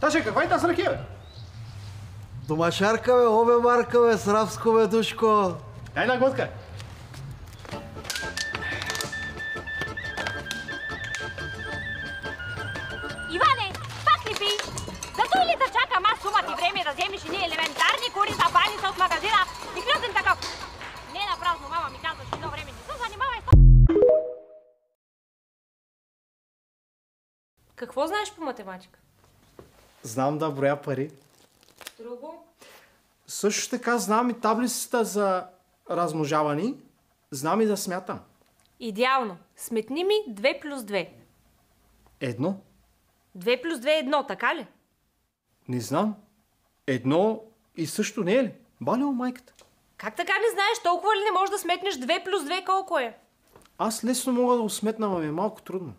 Таше, каква е тази ракия, бе? Домашарка, бе, обе марка, бе, срабско, бе, душко. Дай една глътка. Иване, пак ли пи? Зато ли да чакам аз сума ти време да вземеш едни елементарни кури за баница от магазина и клюзен такъв? Не напразно мама ми казва, че едно време не се занимавай с... Какво знаеш по математика? Знам да броя пари. Друго? Също така знам и таблицата за размножаване. Знам и да смятам. Идеално. Сметни ми 2 плюс 2. Едно. 2 плюс 2 е 1, така ли? Не знам. Едно и също не е ли? Балео майката. Как така не знаеш? Толкова ли не можеш да сметнеш 2 плюс 2 колко е? Аз лесно мога да го сметна, но ми е малко трудно.